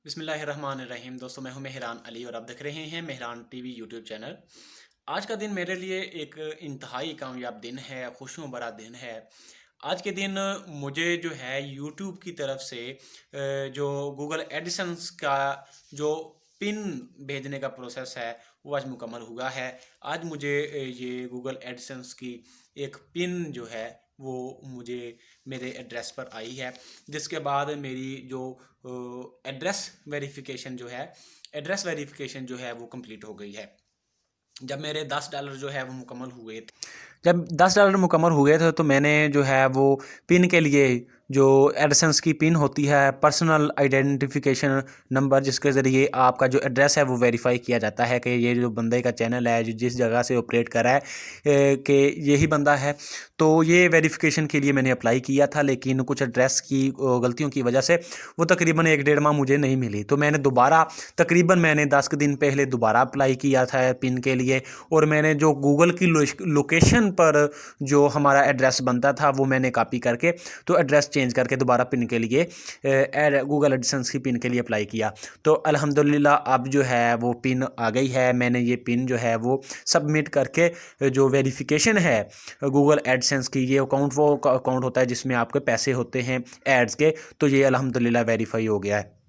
बिस्मिल्लाहिर्रहमानिर्रहीम। दोस्तों, मैं हूं मेहरान अली और आप देख रहे हैं मेहरान टीवी यूट्यूब चैनल। आज का दिन मेरे लिए एक इंतहाई कामयाब दिन है, खुशियों भरा दिन है। आज के दिन मुझे जो है यूट्यूब की तरफ से जो गूगल एडिसन्स का जो पिन भेजने का प्रोसेस है वो आज मुकम्मल हुआ है। आज मुझे ये गूगल एडिसन्स की एक पिन जो है वो मुझे मेरे एड्रेस पर आई है, जिसके बाद मेरी जो एड्रेस वेरिफिकेशन जो है वो कंप्लीट हो गई है। जब मेरे $10 जो है वो मुकम्मल हुए थे जब $10 मुकम्मल हुए थे तो मैंने जो है वो पिन के लिए जो एडिसन्स की पिन होती है, पर्सनल आइडेंटिफिकेशन नंबर, जिसके ज़रिए आपका जो एड्रेस है वो वेरीफाई किया जाता है कि ये जो बंदे का चैनल है, जो जिस जगह से ऑपरेट कर रहा है कि यही बंदा है। तो ये वेरिफिकेशन के लिए मैंने अप्लाई किया था, लेकिन कुछ एड्रेस की गलतियों की वजह से वो तकरीबन 1-1.5 माह मुझे नहीं मिली। तो मैंने मैंने 10 दिन पहले दोबारा अप्लाई किया था पिन के लिए, और मैंने जो गूगल की लोकेशन पर जो हमारा एड्रेस बनता था वो मैंने कॉपी करके तो एड्रेस चेंज करके दोबारा पिन के लिए गूगल एडिसेंस की पिन के लिए अप्लाई किया। तो अल्हम्दुलिल्लाह अब जो है वो पिन आ गई है। मैंने ये पिन जो है वो सबमिट करके जो वेरिफिकेशन है गूगल एडसेंस की, ये अकाउंट वो अकाउंट होता है जिसमें आपके पैसे होते हैं एड्स के, तो ये अल्हम्दुलिल्लाह वेरीफाई हो गया है।